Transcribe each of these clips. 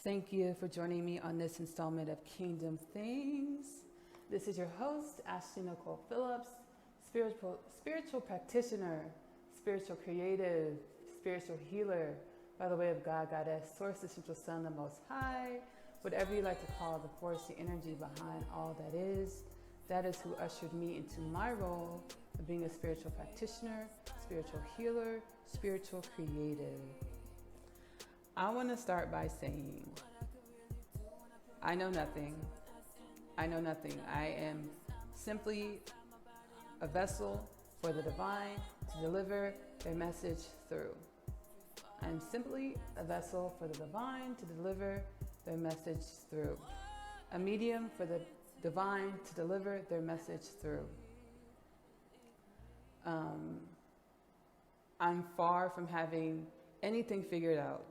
Thank you for joining me on this installment of Kingdom Things. This is your host, Nicole Phillips, spiritual practitioner, spiritual creative, spiritual healer, by the way of God, Goddess, Source, Essential Son, the Most High, whatever you like to call the force, the energy behind all that is. That is who ushered me into my role of being a spiritual practitioner, spiritual healer, spiritual creative. I want to start by saying, I know nothing. I know nothing. I am simply a vessel for the divine to deliver their message through. I am simply a vessel for the divine to deliver their message through. A medium for the divine to deliver their message through. I'm far from having anything figured out.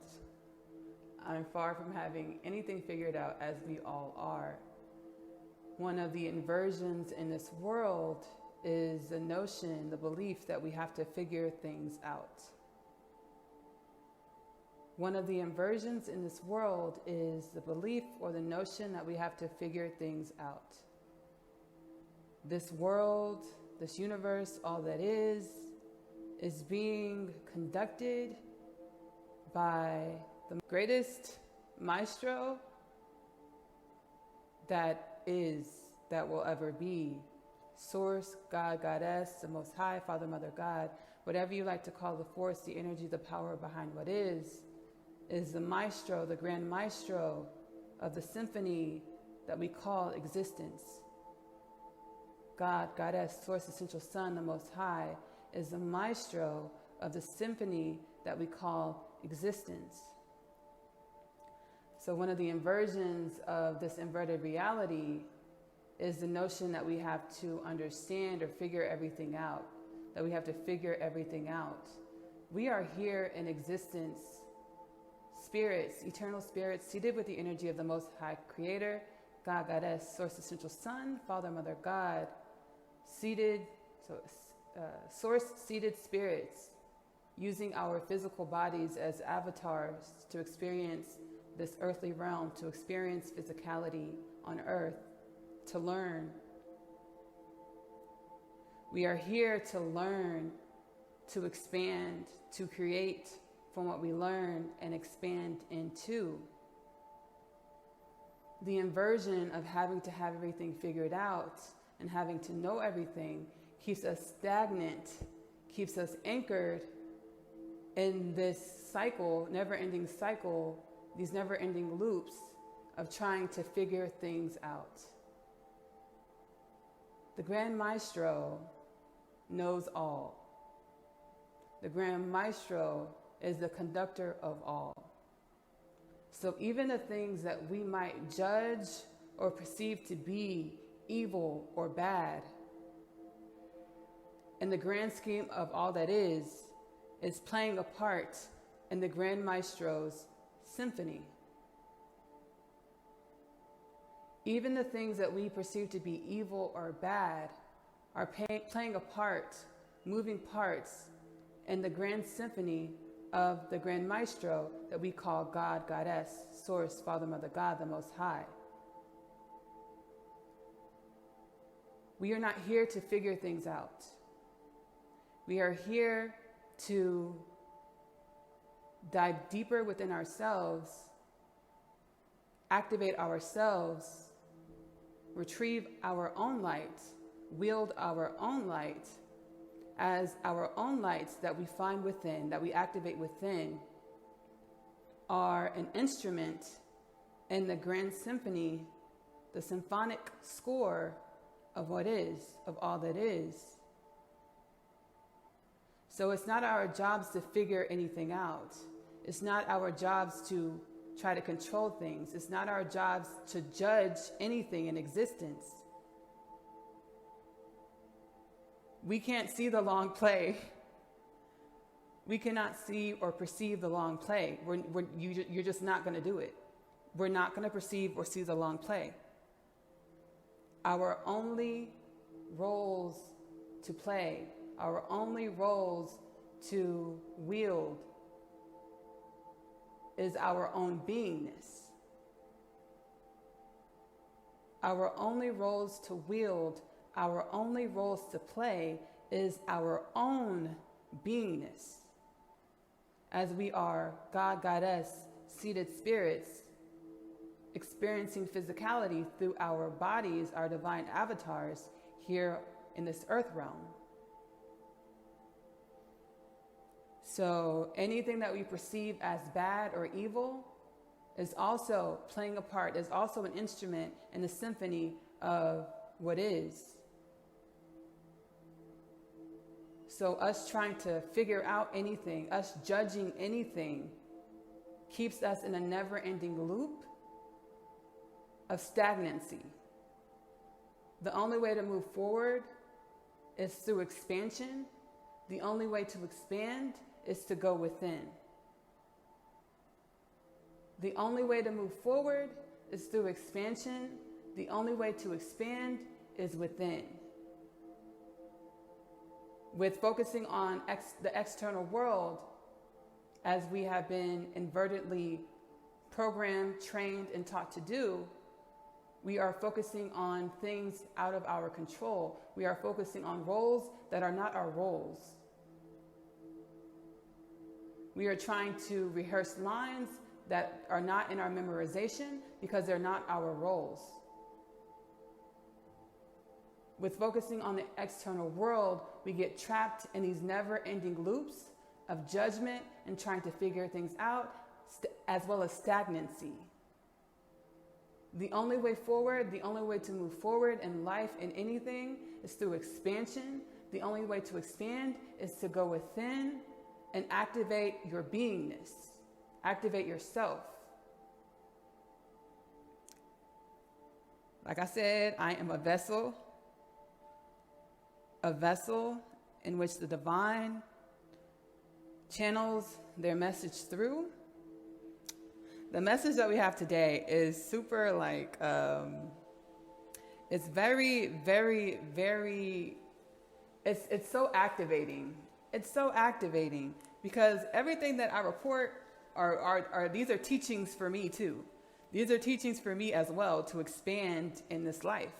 I'm far from having anything figured out, as we all are. One of the inversions in this world is the notion, the belief that we have to figure things out. One of the inversions in this world is the belief or the notion that we have to figure things out. This world, this universe, all that is being conducted by the greatest maestro that will ever be. Source, God, Goddess, the Most High, Father, Mother, God, whatever you like to call the force, the energy, the power behind what is the maestro, the grand maestro of the symphony that we call existence. God, Goddess, Source, Essential Son, the Most High, is the maestro of the symphony that we call existence. So one of the inversions of this inverted reality is the notion that we have to understand or figure everything out, that we have to figure everything out. We are here in existence, spirits, eternal spirits, seated with the energy of the Most High Creator, God, Goddess, Source, Essential Son, Father, Mother, God, source-seated spirits, using our physical bodies as avatars to experience this earthly realm, to experience physicality on earth, to learn. We are here to learn, to expand, to create from what we learn and expand into. The inversion of having to have everything figured out and having to know everything keeps us stagnant, keeps us anchored in this cycle, never-ending cycle, these never-ending loops of trying to figure things out. The Grand Maestro knows all. The Grand Maestro is the conductor of all. So even the things that we might judge or perceive to be evil or bad, in the grand scheme of all that is playing a part in the Grand Maestro's symphony. Even the things that we perceive to be evil or bad are playing a part, moving parts in the grand symphony of the Grand Maestro that we call God, Goddess, Source, Father, Mother, God, the Most High. We are not here to figure things out. We are here to dive deeper within ourselves, activate ourselves, retrieve our own light, wield our own light, as our own lights that we find within, that we activate within, are an instrument in the grand symphony, the symphonic score of what is, of all that is. So it's not our jobs to figure anything out. It's not our jobs to try to control things. It's not our jobs to judge anything in existence. We can't see the long play. We cannot see or perceive the long play. You're just not going to do it. We're not going to perceive or see the long play. Our only roles to play, our only roles to wield is our own beingness. our only roles to wield, our only roles to play is our own beingness. As we are God, Goddess, seated spirits, experiencing physicality through our bodies, our divine avatars here in this earth realm. So anything that we perceive as bad or evil is also playing a part, is also an instrument in the symphony of what is. So us trying to figure out anything, us judging anything, keeps us in a never-ending loop of stagnancy. The only way to move forward is through expansion. The only way to expand is to go within. The only way to move forward is through expansion. The only way to expand is within. With focusing on the external world, as we have been inadvertently programmed, trained, and taught to do, we are focusing on things out of our control. We are focusing on roles that are not our roles. We are trying to rehearse lines that are not in our memorization because they're not our roles. With focusing on the external world, we get trapped in these never-ending loops of judgment and trying to figure things out, as well as stagnancy. The only way forward, the only way to move forward in life, in anything, is through expansion. The only way to expand is to go within and activate your beingness, activate yourself. Like I said, I am a vessel in which the divine channels their message through. The message that we have today is super it's very, very, very, it's so activating. It's so activating because everything that I report are these are teachings for me too. These are teachings for me as well to expand in this life.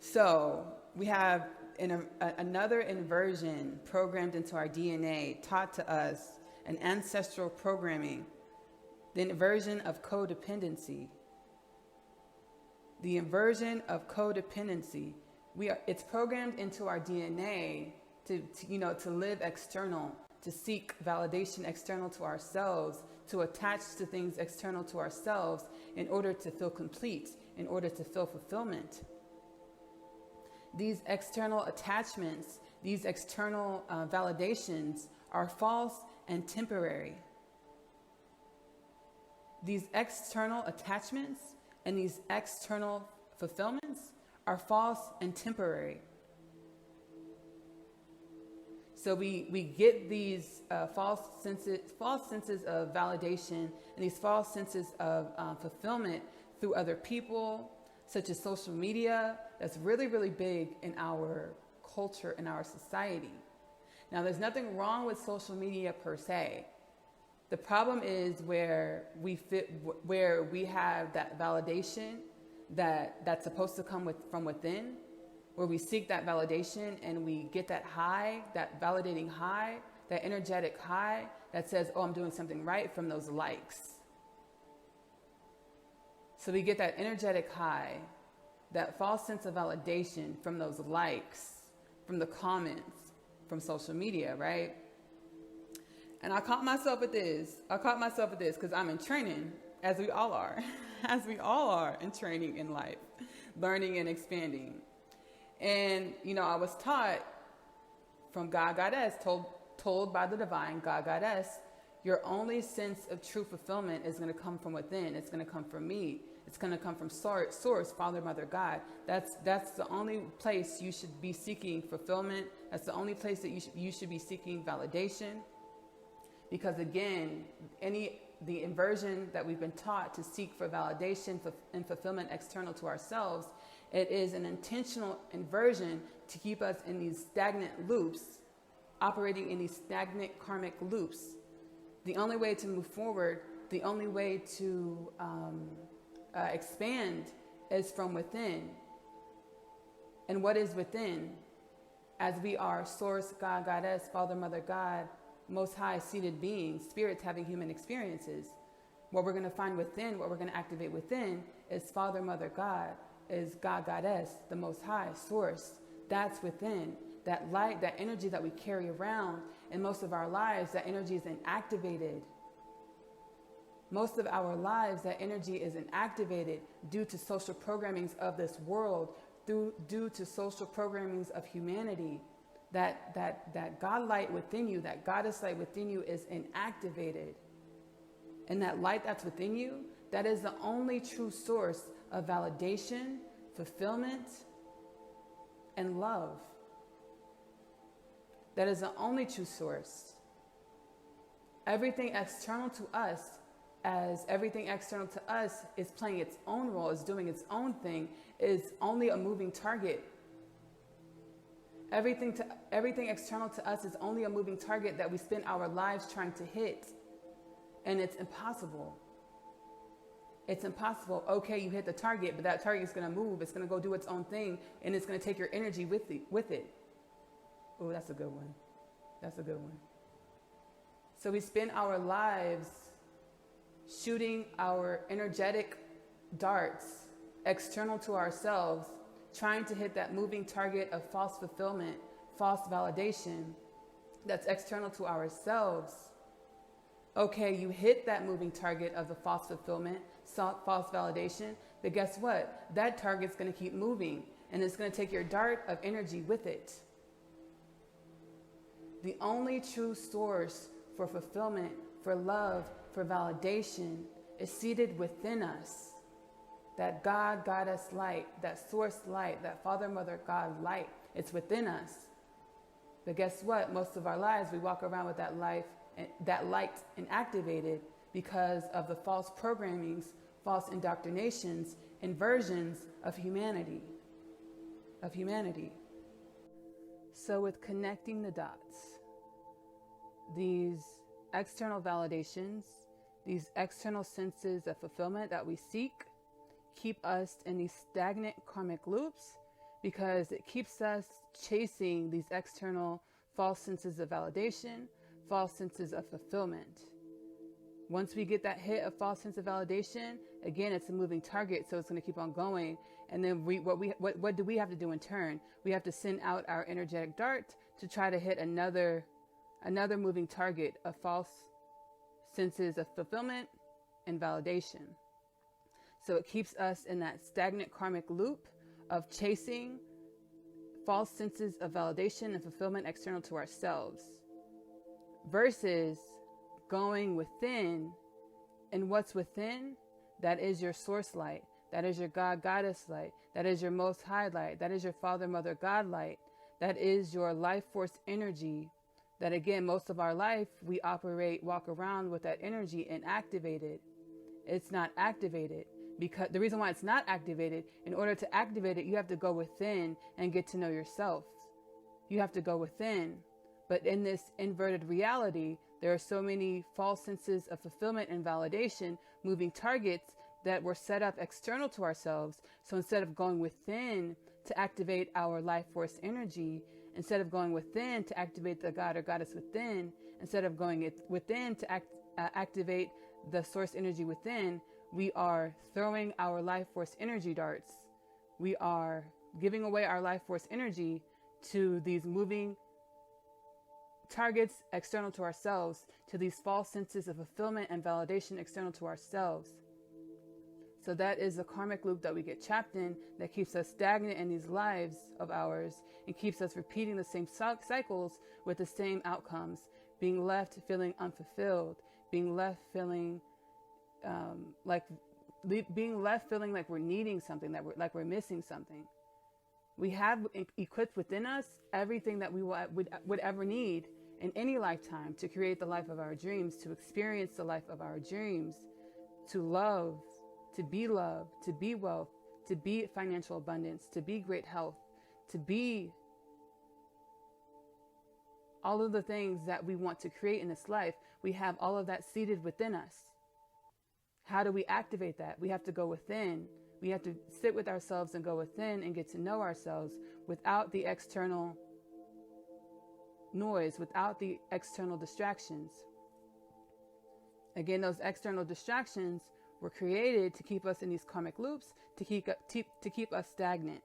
So we have another inversion programmed into our DNA, taught to us, an ancestral programming, the inversion of codependency. The inversion of codependency. It's programmed into our DNA to live external, to seek validation external to ourselves, to attach to things external to ourselves in order to feel complete, in order to feel fulfillment. These external attachments, these external validations are false and temporary. These external attachments and these external fulfillments are false and temporary. So we get these false senses of validation and these false senses of fulfillment through other people, such as social media. That's really, really big in our culture, in our society. Now, there's nothing wrong with social media per se. The problem is where we have that validation that's supposed to come from within, where we seek that validation and we get that high, that validating high, that energetic high that says, oh, I'm doing something right, from those likes. So we get that energetic high, that false sense of validation from those likes, from the comments, from social media, right? And I caught myself at this because I'm in training, as we all are, in training in life, learning and expanding. And, I was taught from God, Goddess, told by the divine God, Goddess, your only sense of true fulfillment is going to come from within. It's going to come from me. It's going to come from source, Father, Mother, God. That's the only place you should be seeking fulfillment. That's the only place that you should be seeking validation. Because again, the inversion that we've been taught to seek for validation and fulfillment external to ourselves, it is an intentional inversion to keep us in these stagnant loops, operating in these stagnant karmic loops. The only way to move forward, the only way to expand is from within. And what is within? As we are source, God, Goddess, Father, Mother, God, Most High seated beings, spirits having human experiences. What we're going to find within, what we're going to activate within is Father, Mother, God, is God, Goddess, the Most High source. That's within. That light, that energy that we carry around in most of our lives, that energy is inactivated. Most of our lives, that energy is inactivated due to social programmings of this world, due to social programmings of humanity. That God light within you, that Goddess light within you is inactivated. And that light that's within you, that is the only true source of validation, fulfillment, and love. That is the only true source. Everything external to us, as everything external to us is playing its own role, is doing its own thing, is only a moving target. Everything external to us is only a moving target that we spend our lives trying to hit. And it's impossible. It's impossible. Okay, you hit the target, but that target is going to move. It's going to go do its own thing, and it's going to take your energy with it. Oh, that's a good one. That's a good one. So we spend our lives shooting our energetic darts external to ourselves, trying to hit that moving target of false fulfillment, false validation that's external to ourselves. Okay, you hit that moving target of the false fulfillment, false validation, but guess what? That target's going to keep moving, and it's going to take your dart of energy with it. The only true source for fulfillment, for love, for validation is seated within us. That God, Goddess light, that source light, that Father, Mother, God light, it's within us. But guess what? Most of our lives, we walk around with that light inactivated because of the false programmings, false indoctrinations, inversions of humanity. So with connecting the dots, these external validations, these external senses of fulfillment that we seek, keep us in these stagnant karmic loops because it keeps us chasing these external false senses of validation, false senses of fulfillment. Once we get that hit of false sense of validation, again, it's a moving target, so it's going to keep on going. And then what do we have to do in turn? We have to send out our energetic dart to try to hit another moving target of false senses of fulfillment and validation. So it keeps us in that stagnant karmic loop of chasing false senses of validation and fulfillment external to ourselves versus going within. And what's within? That is your source light. That is your God, Goddess light. That is your Most High light. That is your Father, Mother, God light. That is your life force energy. That again, most of our life, we walk around with that energy inactivated. It's not activated. Because the reason why it's not activated, in order to activate it, you have to go within and get to know yourself. You have to go within. But in this inverted reality, there are so many false senses of fulfillment and validation, moving targets that were set up external to ourselves. So instead of going within to activate our life force energy, instead of going within to activate the God or Goddess within, instead of going within to activate the source energy within, we are throwing our life force energy darts. We are giving away our life force energy to these moving targets external to ourselves, to these false senses of fulfillment and validation external to ourselves. So that is the karmic loop that we get trapped in, that keeps us stagnant in these lives of ours and keeps us repeating the same cycles with the same outcomes, being left feeling unfulfilled, being left feeling like we're needing something, that we're missing something. We have equipped within us everything that we would ever need in any lifetime to create the life of our dreams, to experience the life of our dreams, to love, to be love, to be wealth, to be financial abundance, to be great health, to be all of the things that we want to create in this life. We have all of that seated within us. How do we activate that? We have to go within. We have to sit with ourselves and go within and get to know ourselves without the external noise, without the external distractions. Again, those external distractions were created to keep us in these karmic loops, to keep us stagnant,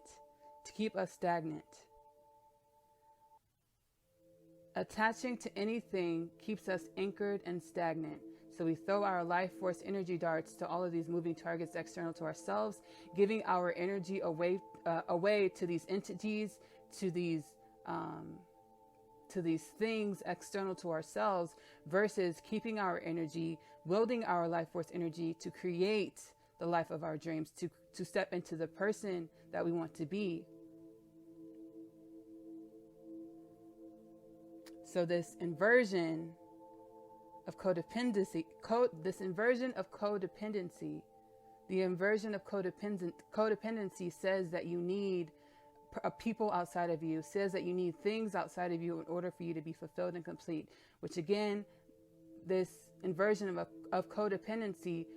Attaching to anything keeps us anchored and stagnant. So we throw our life force energy darts to all of these moving targets external to ourselves, giving our energy away to these entities, to these things external to ourselves, versus keeping our energy, wielding our life force energy to create the life of our dreams, to step into the person that we want to be. So this inversion of codependency, the inversion of codependency says that you need people outside of you, says that you need things outside of you in order for you to be fulfilled and complete, which again, this inversion of codependency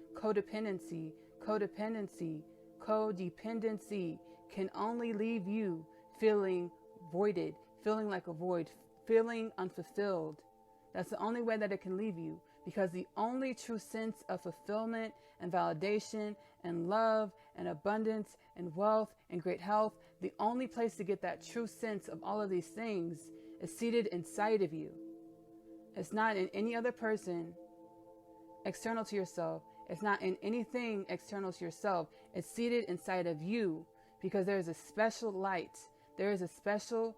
can only leave you feeling voided, feeling like a void, feeling unfulfilled. That's the only way that it can leave you, because the only true sense of fulfillment and validation and love and abundance and wealth and great health, the only place to get that true sense of all of these things is seated inside of you. It's not in any other person external to yourself. It's not in anything external to yourself. It's seated inside of you, because there is a special light. There is a special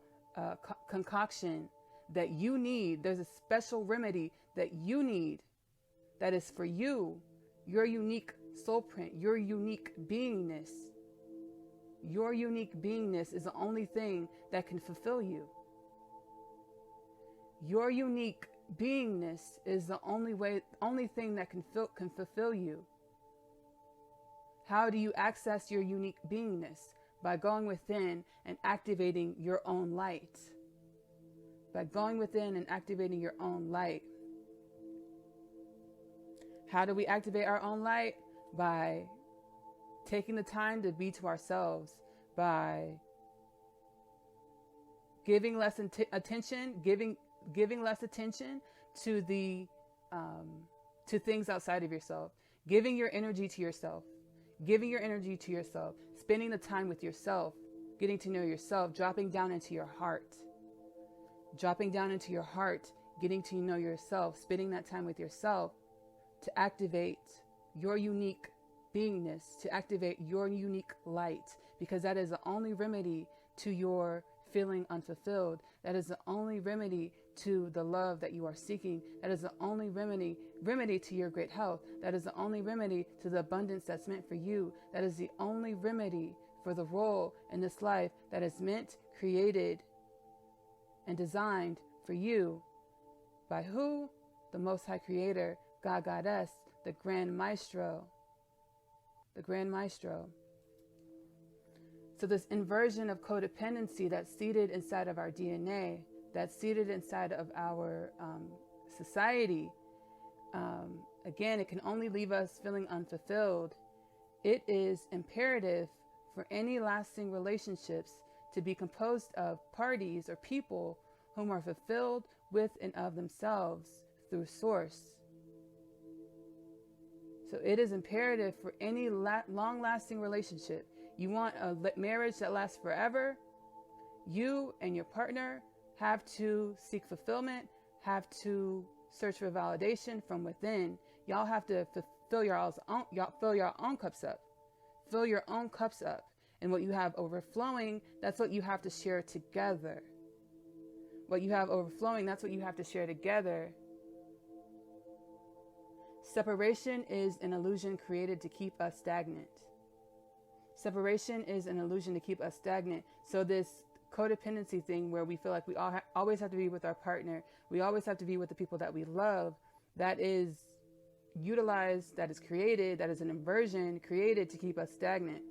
concoction that you need. There's a special remedy that you need that is for you, your unique soul print, your unique beingness. Your unique beingness is the only thing that can fulfill you. Your unique beingness is the only thing that can fulfill you. How do you access your unique beingness? By going within and activating your own light. By going within and activating your own light. How do we activate our own light? By taking the time to be to ourselves, by giving less attention, giving less attention to the to things outside of yourself, giving your energy to yourself, spending the time with yourself, getting to know yourself, dropping down into your heart, getting to know yourself, spending that time with yourself to activate your unique beingness, to activate your unique light, because that is the only remedy to your feeling unfulfilled. That is the only remedy to the love that you are seeking. That is the only remedy to your great health. That is the only remedy to the abundance that's meant for you. That is the only remedy for the role in this life that is meant, created, and designed for you by who? The Most High Creator, God, Goddess, the Grand Maestro. So this inversion of codependency that's seated inside of our DNA, that's seated inside of our society, again, it can only leave us feeling unfulfilled. It is imperative for any lasting relationships to be composed of parties or people whom are fulfilled with and of themselves through Source. So it is imperative for any long-lasting relationship. You want a marriage that lasts forever, you and your partner have to seek fulfillment, have to search for validation from within. Y'all have to fill your own cups up. Fill your own cups up. And what you have overflowing, that's what you have to share together. What you have overflowing, that's what you have to share together. Separation is an illusion created to keep us stagnant. Separation is an illusion to keep us stagnant. So this codependency thing where we feel like we always have to be with our partner, we always have to be with the people that we love, that is utilized, that is created, that is an inversion created to keep us stagnant.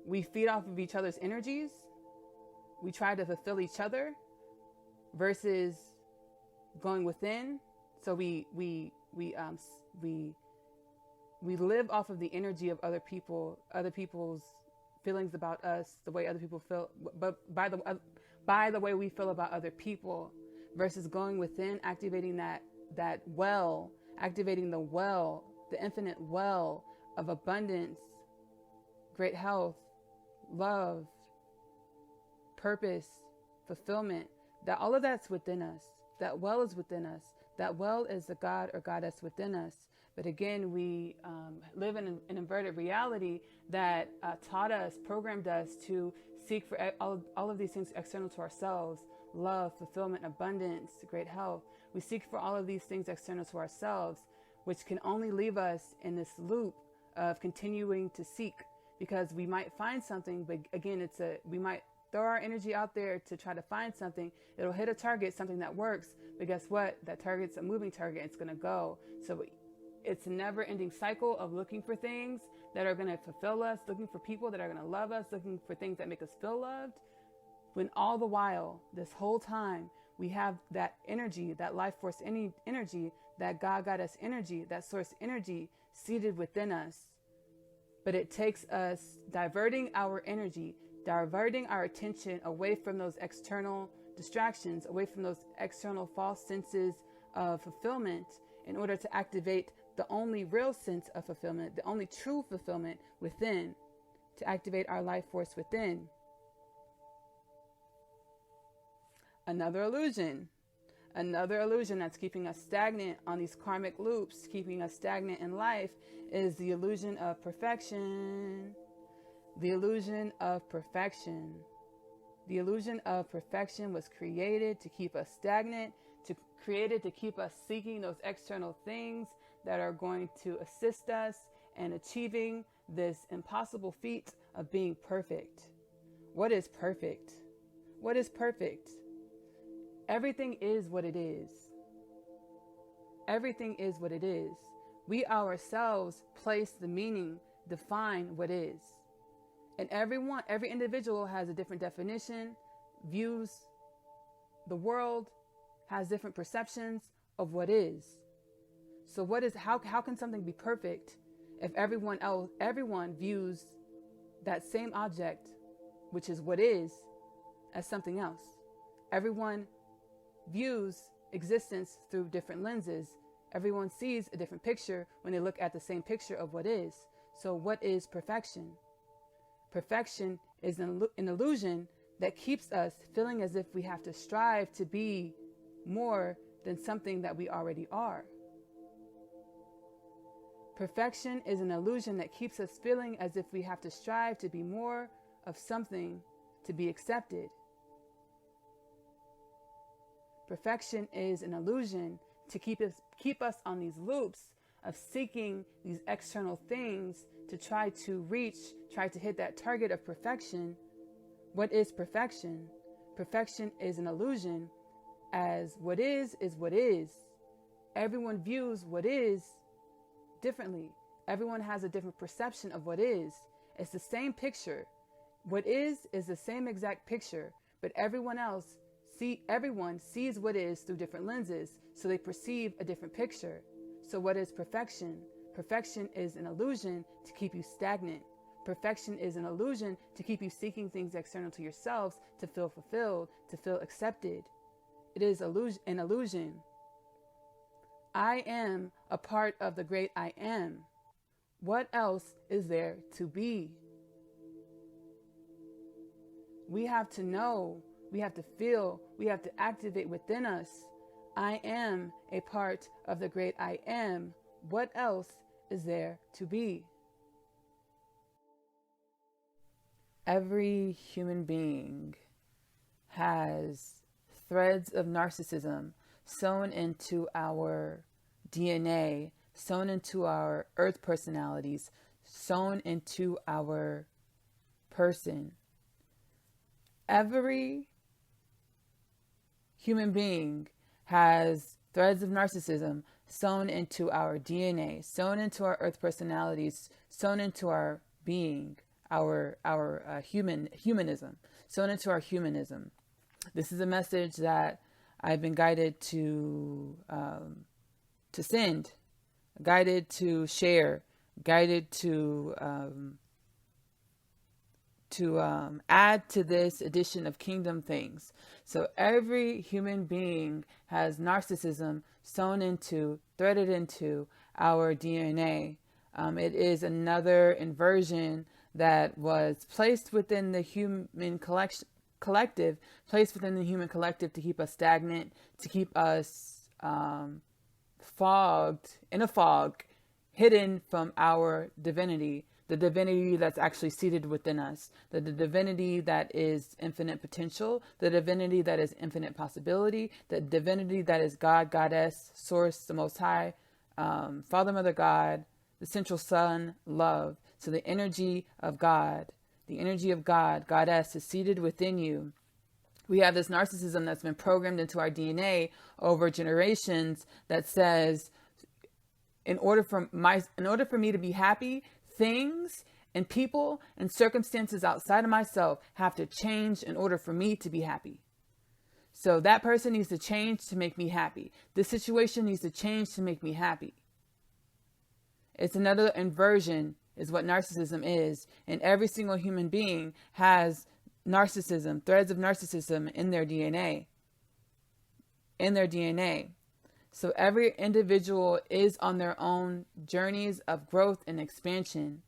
We feed off of each other's energies. We try to fulfill each other versus going within. So we we live off of the energy of other people's feelings about us, the way other people feel, but by the way we feel about other people, versus going within, activating that well, activating the infinite well of abundance, great health, love, purpose, fulfillment, that all of that's within us. That well is within us. That well is the God or goddess within us. But again, we live in an inverted reality that programmed us to seek for all of these things external to ourselves: love, fulfillment, abundance, great health. We seek for all of these things external to ourselves, which can only leave us in this loop of continuing to seek, because we might find something, but again, we might throw our energy out there to try to find something. It'll hit a target, something that works, but guess what? That target's a moving target. It's going to go. So it's a never-ending cycle of looking for things that are going to fulfill us, looking for people that are going to love us, looking for things that make us feel loved, when all the while, this whole time, we have that energy, that life force energy, that God goddess energy, that source energy seated within us. But it takes us diverting our energy, diverting our attention away from those external distractions, away from those external false senses of fulfillment, in order to activate the only real sense of fulfillment, the only true fulfillment within, to activate our life force within. Another illusion that's keeping us stagnant on these karmic loops, keeping us stagnant in life, is the illusion of perfection. The illusion of perfection. The illusion of perfection was created to keep us stagnant, created to keep us seeking those external things that are going to assist us in achieving this impossible feat of being perfect. What is perfect? What is perfect? Everything is what it is. Everything is what it is. We ourselves place the meaning, define what is. And every individual has a different definition, views the world, has different perceptions of what is. So how can something be perfect if everyone views that same object, which is what is, as something else? Everyone views existence through different lenses. Everyone sees a different picture when they look at the same picture of what is. So what is perfection? Perfection is an illusion that keeps us feeling as if we have to strive to be more than something that we already are. Perfection is an illusion that keeps us feeling as if we have to strive to be more of something to be accepted. Perfection is an illusion to keep us on these loops of seeking these external things to try to hit that target of perfection. What is perfection? Perfection is an illusion, as what is what is. Everyone views what is differently. Everyone has a different perception of what is. It's the same picture. What is the same exact picture, but everyone sees what is through different lenses, so they perceive a different picture. So what is perfection? Perfection is an illusion to keep you stagnant. Perfection is an illusion to keep you seeking things external to yourselves to feel fulfilled, to feel accepted. It is an illusion. I am a part of the great I am. What else is there to be? We have to know, we have to feel, we have to activate within us. I am a part of the great I am. What else is there to be? Every human being has threads of narcissism sewn into our DNA, sewn into our earth personalities, sewn into our person. Every human being has threads of narcissism sewn into our DNA, sewn into our earth personalities, sewn into our being, our humanism, sewn into our humanism. This is a message that I've been guided to send, guided to share, guided to add to this edition of kingdom things. So every human being has narcissism threaded into our DNA. It is another inversion that was placed within the human collective, placed within the human collective to keep us stagnant, to keep us fogged, in a fog, hidden from our divinity, the divinity that's actually seated within us, the divinity that is infinite potential, the divinity that is infinite possibility, the divinity that is God, Goddess, Source, the Most High, Father, Mother, God, the Central Sun, love. So the energy of God, Goddess, is seated within you. We have this narcissism that's been programmed into our DNA over generations that says, in order for me to be happy, things and people and circumstances outside of myself have to change in order for me to be happy. So that person needs to change to make me happy. This situation needs to change to make me happy. It's another inversion, is what narcissism is. And every single human being has narcissism, threads of narcissism in their DNA. So every individual is on their own journeys of growth and expansion.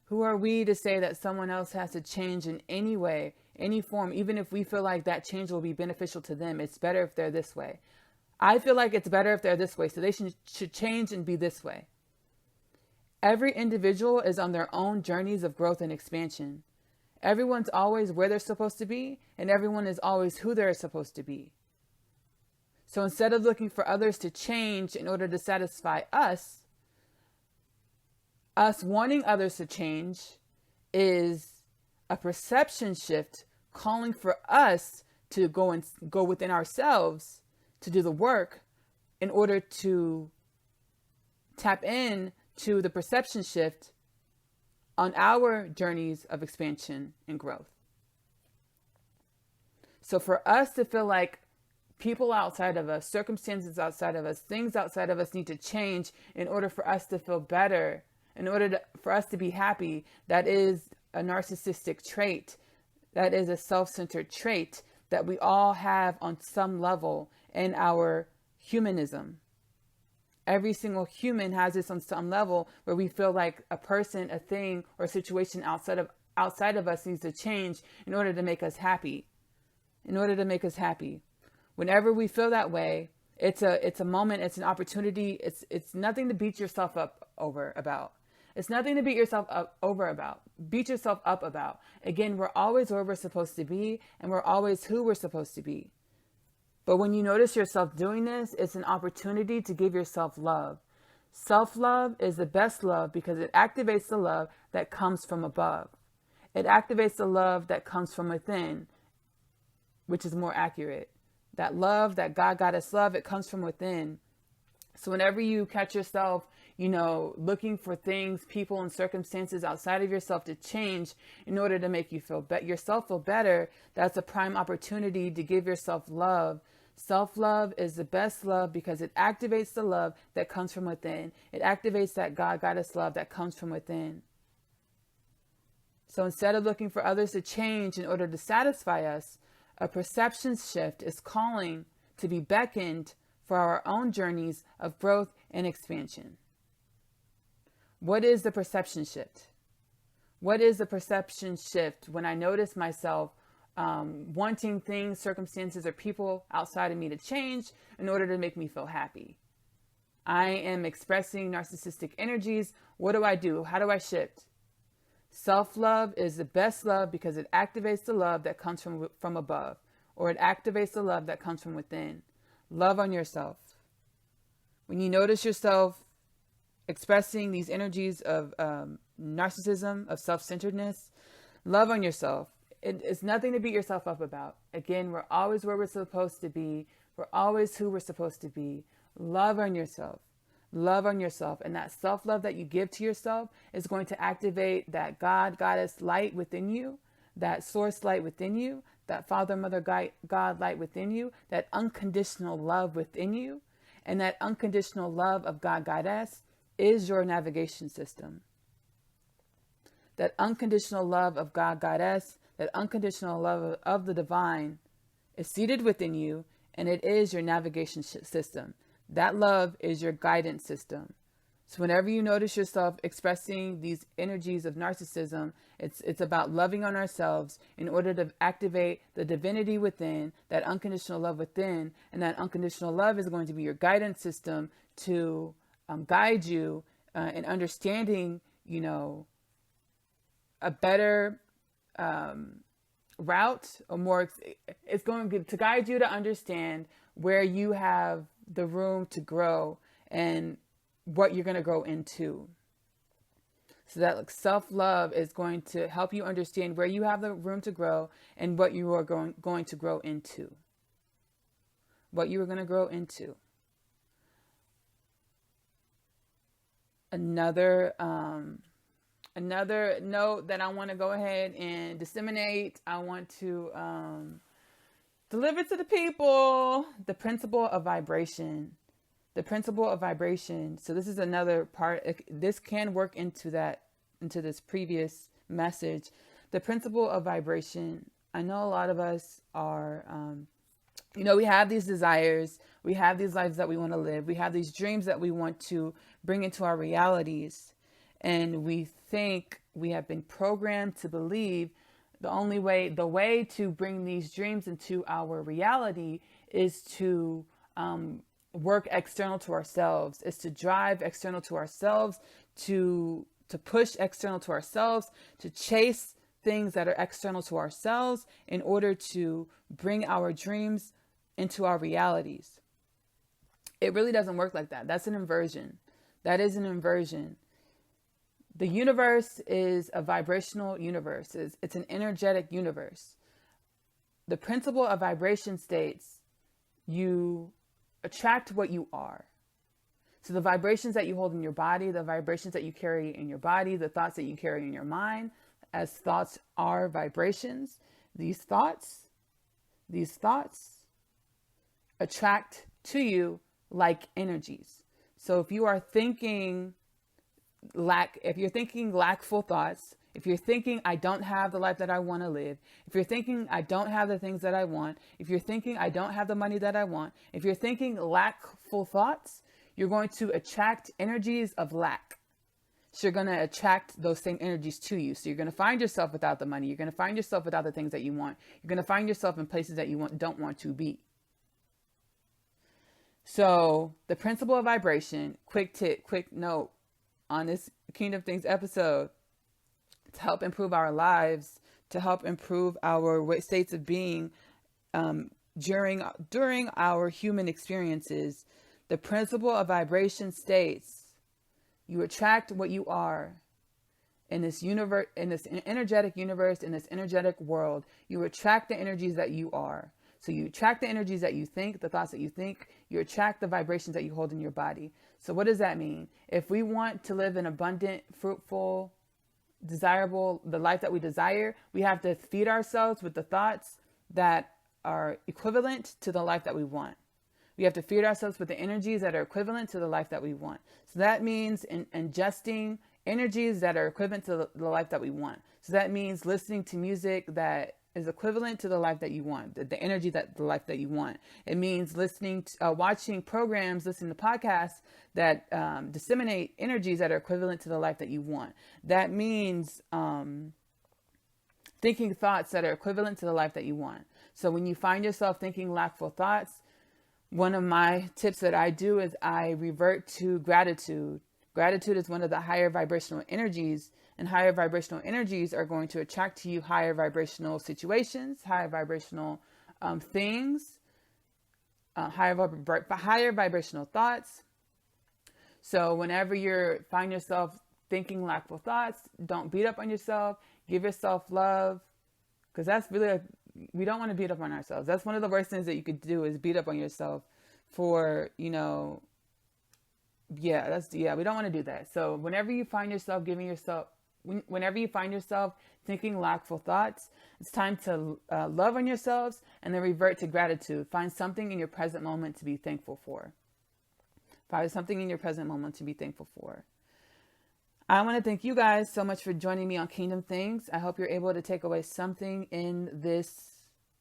Who are we to say that someone else has to change in any way, any form, even if we feel like that change will be beneficial to them? It's better if they're this way. I feel like it's better if they're this way, so they should change and be this way. Every individual is on their own journeys of growth and expansion. Everyone's always where they're supposed to be, and everyone is always who they're supposed to be. So instead of looking for others to change in order to satisfy us wanting others to change is a perception shift calling for us to go within ourselves to do the work in order to tap in to the perception shift on our journeys of expansion and growth. So for us to feel like people outside of us, circumstances outside of us, things outside of us need to change in order for us to feel better, for us to be happy, that is a narcissistic trait. That is a self-centered trait that we all have on some level in our humanism. Every single human has this on some level where we feel like a person, a thing, or a situation outside of us needs to change in order to make us happy. Whenever we feel that way, it's a moment, it's an opportunity, it's nothing to beat yourself up over about. It's nothing to beat yourself up about. Again, we're always where we're supposed to be, and we're always who we're supposed to be. But when you notice yourself doing this, it's an opportunity to give yourself love. Self-love is the best love because it activates the love that comes from above. It activates the love that comes from within, which is more accurate. That love, that God, Goddess love, it comes from within. So whenever you catch yourself, looking for things, people, and circumstances outside of yourself to change in order to make you yourself feel better, that's a prime opportunity to give yourself love. Self-love is the best love because it activates the love that comes from within. It activates that God, Goddess love that comes from within. So instead of looking for others to change in order to satisfy us, a perception shift is calling to be beckoned for our own journeys of growth and expansion. What is the perception shift? What is the perception shift when I notice myself wanting things, circumstances, or people outside of me to change in order to make me feel happy? I am expressing narcissistic energies. What do? How do I shift? Self-love is the best love because it activates the love that comes from above, or it activates the love that comes from within. Love on yourself. When you notice yourself expressing these energies of narcissism, of self-centeredness, love on yourself. It's nothing to beat yourself up about. Again, we're always where we're supposed to be. We're always who we're supposed to be. Love on yourself. Love on yourself. And that self-love that you give to yourself is going to activate that God, Goddess light within you, that source light within you, that Father, Mother, God light within you, that unconditional love within you. And that unconditional love of God, Goddess is your navigation system. That unconditional love of God, Goddess, that unconditional love of the divine is seated within you, and it is your navigation system. That love is your guidance system. So whenever you notice yourself expressing these energies of narcissism, it's about loving on ourselves in order to activate the divinity within, that unconditional love within, and that unconditional love is going to be your guidance system to guide you in understanding, a better route, or more. It's going to guide you to understand where you have the room to grow and what you're going to grow into. So that self-love is going to help you understand where you have the room to grow and what you are going to grow into. What you are going to grow into. Another note that I want to go ahead and disseminate, I want to deliver to the people the principle of vibration. The principle of vibration. So this is another part. This can work into this previous message. The principle of vibration. I know a lot of us are, we have these desires. We have these lives that we want to live. We have these dreams that we want to bring into our realities. And we think we have been programmed to believe the way to bring these dreams into our reality is to work external to ourselves, is to drive external to ourselves, to push external to ourselves, to chase things that are external to ourselves in order to bring our dreams into our realities. It really doesn't work like that. That's an inversion. That is an inversion. The universe is a vibrational universe. It's an energetic universe. The principle of vibration states you attract what you are. So the vibrations that you hold in your body, the vibrations that you carry in your body, the thoughts that you carry in your mind, as thoughts are vibrations, these thoughts attract to you like energies. So if you are thinking lackful thoughts, if you're thinking, I don't have the life that I want to live, if you're thinking, I don't have the things that I want, if you're thinking, I don't have the money that I want, if you're thinking lackful thoughts, you're going to attract energies of lack. So you're going to attract those same energies to you. So you're going to find yourself without the money. You're going to find yourself without the things that you want. You're going to find yourself in places that you don't want to be. So the principle of vibration, quick note on this Kingdom Things episode, to help improve our lives, to help improve our states of being during our human experiences. The principle of vibration states you attract what you are in this universe, in this energetic universe, in this energetic world. You attract the energies that you are. So you attract the energies that you think, the thoughts that you think, you attract the vibrations that you hold in your body. So what does that mean? If we want to live an abundant, fruitful, desirable, the life that we desire, we have to feed ourselves with the thoughts that are equivalent to the life that we want. We have to feed ourselves with the energies that are equivalent to the life that we want. So that means ingesting energies that are equivalent to the life that we want. So that means listening to music that is equivalent to the life that you want, the energy that the life that you want. It means watching programs, listening to podcasts that disseminate energies that are equivalent to the life that you want. That means thinking thoughts that are equivalent to the life that you want. So when you find yourself thinking lackful thoughts, one of my tips that I do is I revert to gratitude. Gratitude is one of the higher vibrational energies, and higher vibrational energies are going to attract to you higher vibrational situations, higher vibrational things, higher vibrational thoughts. So whenever you find yourself thinking lackful thoughts, don't beat up on yourself. Give yourself love, because that's really we don't want to beat up on ourselves. That's one of the worst things that you could do, is beat up on yourself for, we don't want to do that. So whenever you find yourself whenever you find yourself thinking lackful thoughts, it's time to love on yourselves and then revert to gratitude. Find something in your present moment to be thankful for. Find something in your present moment to be thankful for. I want to thank you guys so much for joining me on Kingdom Things. I hope you're able to take away something in this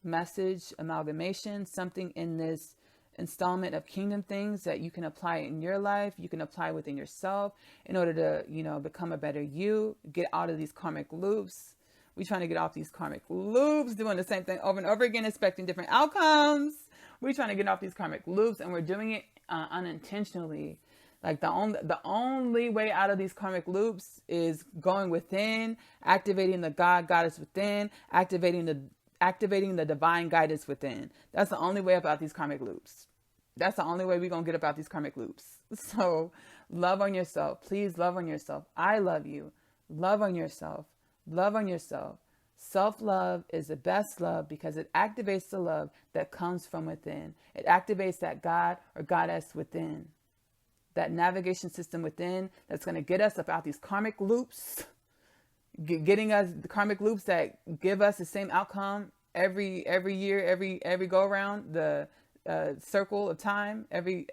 message, amalgamation, something in this installment of Kingdom Things that you can apply in your life, you can apply within yourself in order to, become a better you, get out of these karmic loops. We're trying to get off these karmic loops, doing the same thing over and over again, expecting different outcomes. We're trying to get off these karmic loops, and we're doing it unintentionally. Like the only way out of these karmic loops is going within, activating the goddess within, activating the divine guidance within. That's the only way about these karmic loops. That's the only way we're going to get about these karmic loops. So love on yourself. Please love on yourself. I love you. Love on yourself. Love on yourself. Self-love is the best love because it activates the love that comes from within. It activates that God or goddess within. That navigation system within that's going to get us about these karmic loops, getting us the karmic loops that give us the same outcome every year, every go around the circle of time, every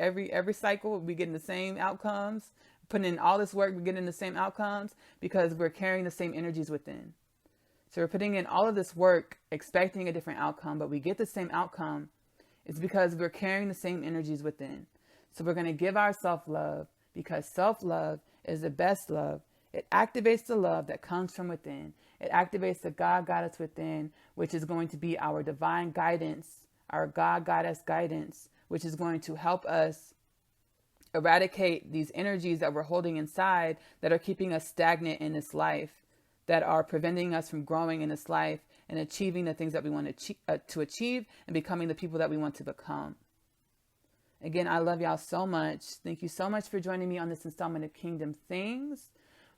cycle, we getting the same outcomes. Putting in all this work, we're getting the same outcomes because we're carrying the same energies within. So we're putting in all of this work, expecting a different outcome, but we get the same outcome. It's because we're carrying the same energies within. So we're going to give ourselves love because self-love is the best love. It activates the love that comes from within. It activates the God goddess within, which is going to be our divine guidance, our God goddess guidance, which is going to help us eradicate these energies that we're holding inside that are keeping us stagnant in this life, that are preventing us from growing in this life and achieving the things that we want to achieve and becoming the people that we want to become. Again, I love y'all so much. Thank you so much for joining me on this installment of Kingdom Things.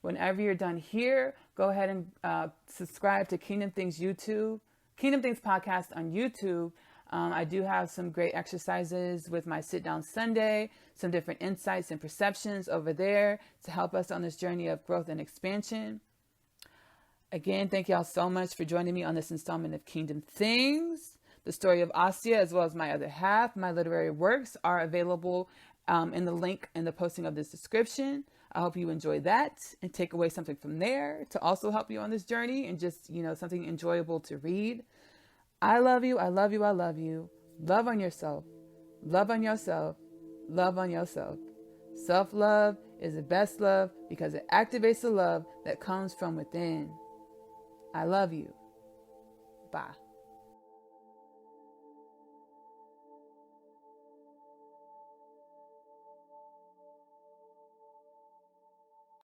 Whenever you're done here, go ahead and subscribe to Kingdom Things YouTube, Kingdom Things podcast on YouTube. I do have some great exercises with my Sit Down Sunday, some different insights and perceptions over there to help us on this journey of growth and expansion. Again, thank y'all so much for joining me on this installment of Kingdom Things. The story of Asya, as well as my other half, my literary works, are available in the link in the posting of this description. I hope you enjoy that and take away something from there to also help you on this journey and just, something enjoyable to read. I love you. I love you. I love you. Love on yourself. Love on yourself. Love on yourself. Self-love is the best love because it activates the love that comes from within. I love you. Bye.